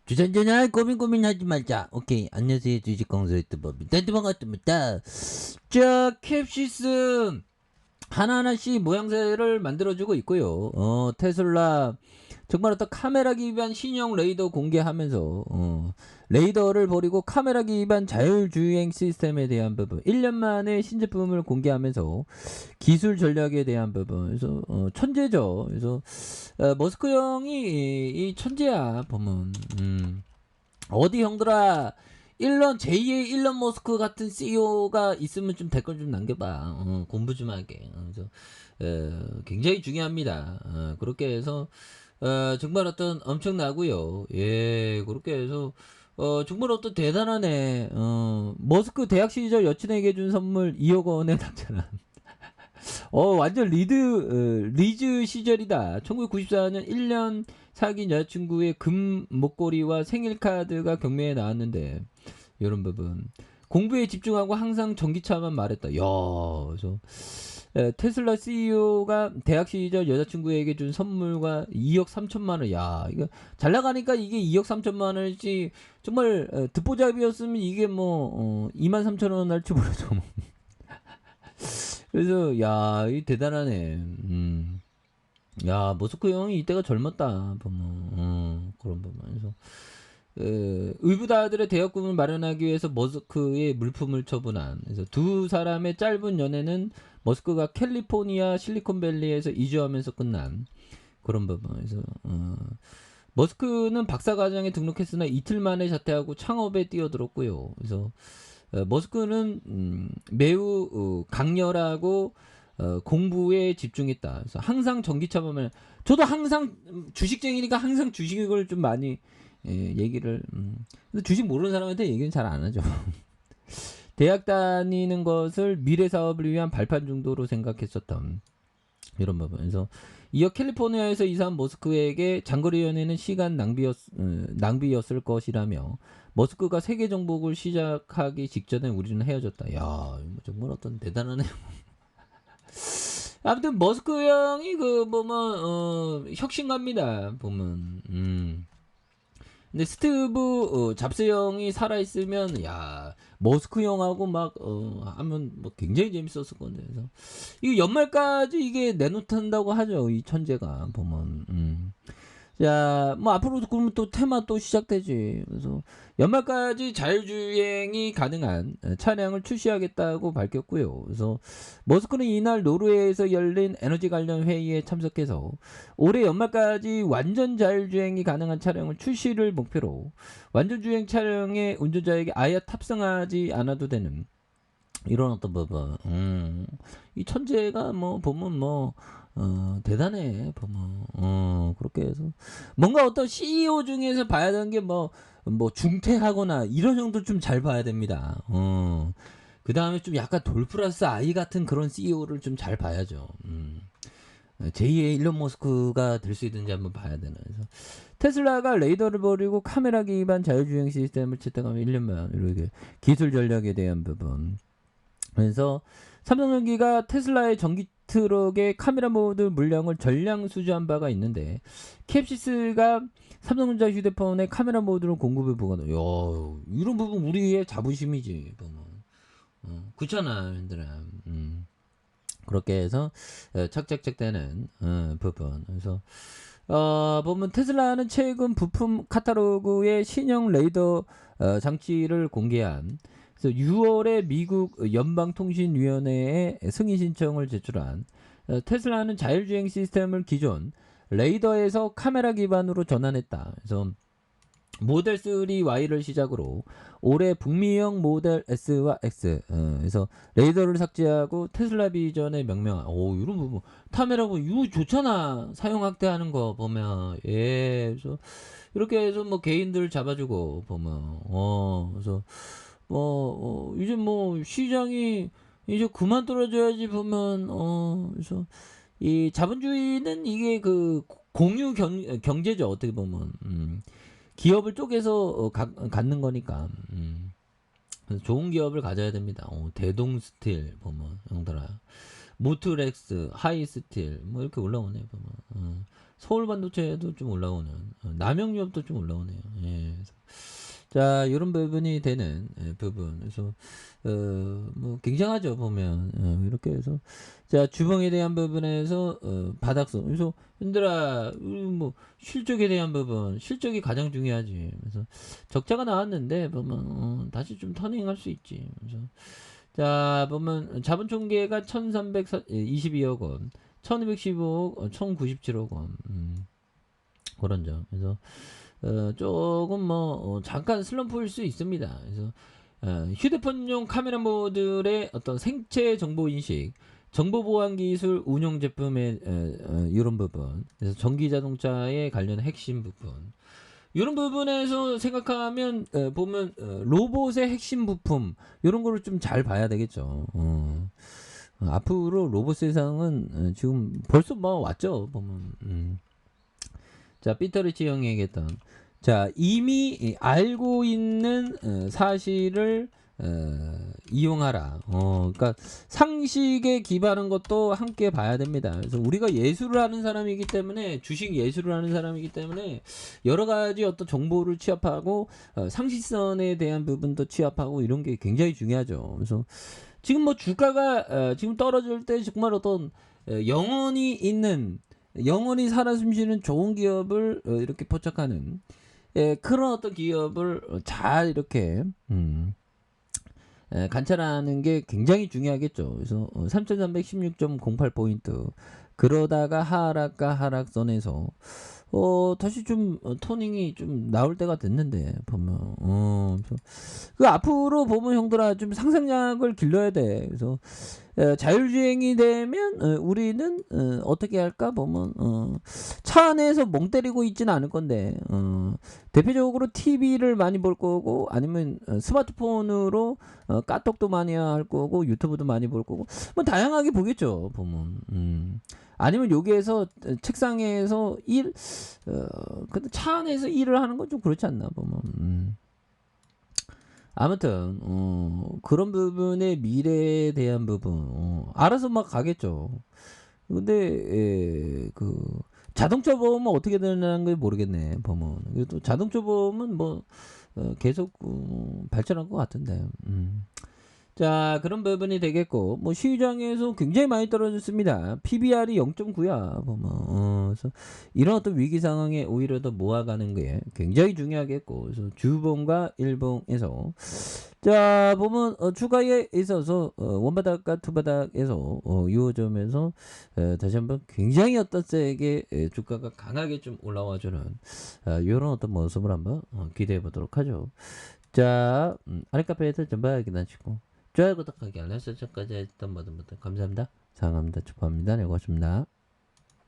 주전전화 고민하지 말자. 오케이. 안녕하세요. 주식공소 유튜버입니다. 반갑습니다. 자, 캡시스 하나하나씩 모양새를 만들어주고 있고요. 테슬라 정말 어떤 카메라 기반 신형 레이더 공개하면서 레이더를 버리고 카메라 기반 자율주행 시스템에 대한 부분 1년 만에 신제품을 공개하면서 기술 전략에 대한 부분 그래서 천재죠. 그래서 머스크 형이 이 천재야 보면 어디 형들아 제2의 일론 머스크 같은 CEO가 있으면 좀 댓글 좀 남겨봐. 공부 좀 하게. 그래서 굉장히 중요합니다. 그렇게 해서 정말 어떤 엄청나고요. 예, 그렇게 해서 정말 어떤 대단하네. 머스크 대학 시절 여친에게 준 선물 2억 원에 당첨한. 완전 리즈 시절이다. 1994년 1년 사귄 여자친구의 금 목걸이와 생일 카드가 경매에 나왔는데, 이런 부분. 공부에 집중하고 항상 전기차만 말했다. 야, 그래서 테슬라 CEO가 대학 시절 여자친구에게 준 선물과 2억 3천만 원. 야, 이거 잘 나가니까 이게 2억 3천만 원이지. 정말 듣보잡이었으면 이게 뭐 2만 3천 원 할지 모르죠. 그래서 야, 이 대단하네. 야, 머스크 형이 이때가 젊었다. 보면 그런 부분에서 의붓아들의 대여금을 마련하기 위해서 머스크의 물품을 처분한. 그래서 두 사람의 짧은 연애는 머스크가 캘리포니아 실리콘밸리에서 이주하면서 끝난 그런 부분에서 머스크는 박사과정에 등록했으나 이틀 만에 자퇴하고 창업에 뛰어들었고요. 그래서 머스크는 매우 강렬하고 공부에 집중했다. 그래서 항상 전기차만 저도 항상 주식쟁이니까 항상 주식을 좀 많이 얘기를 근데 주식 모르는 사람한테 얘기는 잘 안 하죠. 대학 다니는 것을 미래 사업을 위한 발판 정도로 생각했었던 이런 부분에서 이어 캘리포니아에서 이사한 머스크에게 장거리 연애는 시간 낭비였을 것이라며 머스크가 세계 정복을 시작하기 직전에 우리는 헤어졌다. 야, 정말 어떤 대단하네. 아무튼 머스크 형이 그 보면 혁신가입니다. 보면 근데 스티브 잡스 형이 살아있으면 야 머스크 형하고 막 하면 뭐 굉장히 재밌었을 건데 그래서 이거 연말까지 이게 내놓는다고 하죠. 이 천재가 보면 자, 뭐 앞으로도 그러면 또 테마 또 시작되지. 그래서 연말까지 자율주행이 가능한 차량을 출시하겠다고 밝혔고요. 그래서 머스크는 이날 노르웨이에서 열린 에너지 관련 회의에 참석해서 올해 연말까지 완전 자율주행이 가능한 차량을 출시를 목표로 완전 주행 차량의 운전자에게 아예 탑승하지 않아도 되는 이런 어떤 부분. 이 천재가 뭐 보면 뭐 대단해 보면 그렇게 해서 뭔가 어떤 CEO 중에서 봐야 되는 게 뭐 중퇴하거나 이런 정도 좀 잘 봐야 됩니다. 그 다음에 좀 약간 돌플러스 아이 같은 그런 CEO를 좀 잘 봐야죠. 제2의 일론 머스크가 될 수 있는지 한번 봐야 되나. 그래서 테슬라가 레이더를 버리고 카메라 기반 자율주행 시스템을 채택하면 1년만 이렇게 기술 전략에 대한 부분. 그래서 삼성전기가 테슬라의 전기 트럭의 카메라 모드 물량을 전량 수주한 바가 있는데 캡시스가 삼성전자 휴대폰의 카메라 모드를 공급해 보거든. 야, 이런 부분 우리의 자부심이지. 그렇잖아, 얘들아. 그렇게 해서 착착착되는 부분. 그래서 보면 테슬라는 최근 부품 카탈로그의 신형 레이더 장치를 공개한. 그래서 6월에 미국 연방통신위원회에 승인 신청을 제출한 테슬라는 자율주행 시스템을 기존 레이더에서 카메라 기반으로 전환했다. 그래서 모델 3Y를 시작으로 올해 북미형 모델 S와 X 그래서 레이더를 삭제하고 테슬라 비전에 명명한 이런 부분 카메라고 이거 좋잖아. 사용 확대하는 거 보면 그래서 이렇게 해서 뭐 개인들 잡아주고 보면 그래서 이제 뭐 시장이 이제 그만 떨어져야지 보면 그래서 이 자본주의는 이게 그 공유 경제죠. 어떻게 보면 기업을 쪼개서 갖는 거니까 그래서 좋은 기업을 가져야 됩니다. 대동스틸 보면 형들아 모트렉스 하이스틸 뭐 이렇게 올라오네 보면 서울 반도체도 좀 올라오는, 남영유업도 좀 올라오네요. 예. 자, 이런 부분이 되는 부분. 그래서 뭐 굉장하죠 보면 이렇게 해서 자 주봉에 대한 부분에서 바닥선. 그래서 흔들아 뭐 실적에 대한 부분, 실적이 가장 중요하지. 그래서 적자가 나왔는데 보면 다시 좀 터닝할 수 있지. 그래서 자 보면 자본 총계가 1,322억 원, 1,215억, 1,097억 원. 그런 점. 그래서 조금 뭐 잠깐 슬럼프일 수 있습니다. 그래서 휴대폰용 카메라 모듈의 어떤 생체 정보 인식, 정보 보안 기술 운용 제품의 이런 부분, 그래서 전기 자동차에 관련 핵심 부분, 이런 부분에서 생각하면 보면 로봇의 핵심 부품 이런 거를 좀 잘 봐야 되겠죠. 앞으로 로봇 세상은 지금 벌써 뭐 왔죠 보면. 자, 피터리치 형이 얘기했던 자 이미 알고 있는 사실을 이용하라. 그러니까 상식에 기반한 것도 함께 봐야 됩니다. 그래서 우리가 예술을 하는 사람이기 때문에 주식 예술을 하는 사람이기 때문에 여러 가지 어떤 정보를 취합하고 상식선에 대한 부분도 취합하고 이런 게 굉장히 중요하죠. 그래서 지금 뭐 주가가 지금 떨어질 때 정말 어떤 영혼이 있는 영원히 살아 숨쉬는 좋은 기업을 이렇게 포착하는 그런 어떤 기업을 잘 이렇게 관찰하는 게 굉장히 중요하겠죠. 그래서 3,316.08포인트 그러다가 하락과 하락선에서 다시 좀 토닝이 좀 나올 때가 됐는데 보면 그 앞으로 보면 형들아 좀 상상력을 길러야 돼. 그래서 자율주행이 되면 우리는 어떻게 할까 보면 차 안에서 멍 때리고 있지는 않을 건데 대표적으로 TV를 많이 볼 거고 아니면 스마트폰으로 카톡도 많이 할 거고 유튜브도 많이 볼 거고 뭐 다양하게 보겠죠 보면. 아니면 여기에서 책상에서 근데 차 안에서 일을 하는 건 좀 그렇지 않나 보면. 아무튼 그런 부분의 미래에 대한 부분 알아서 막 가겠죠. 근데 그 자동차 보험은 어떻게 되는 걸 모르겠네 보면. 그래도 자동차 보험은 뭐 계속 발전할 것 같은데. 자 그런 부분이 되겠고 뭐 시장에서 굉장히 많이 떨어졌습니다. PBR이 0.9야 보면. 그래서 이런 어떤 위기 상황에 오히려 더 모아가는 게 굉장히 중요하겠고 그래서 주봉과 일봉에서 자 보면 추가에 있어서 원바닥과 투바닥에서 이 점에서 다시 한번 굉장히 어떤 세게 주가가 강하게 좀 올라와주는 이런 어떤 모습을 한번 기대해 보도록 하죠. 자 아랫카페에서 전방 확인하시고 좋아요 구독하기 알람 설정까지 했던 모든 분들 감사합니다. 사랑합니다. 축복합니다. 네 고맙습니다.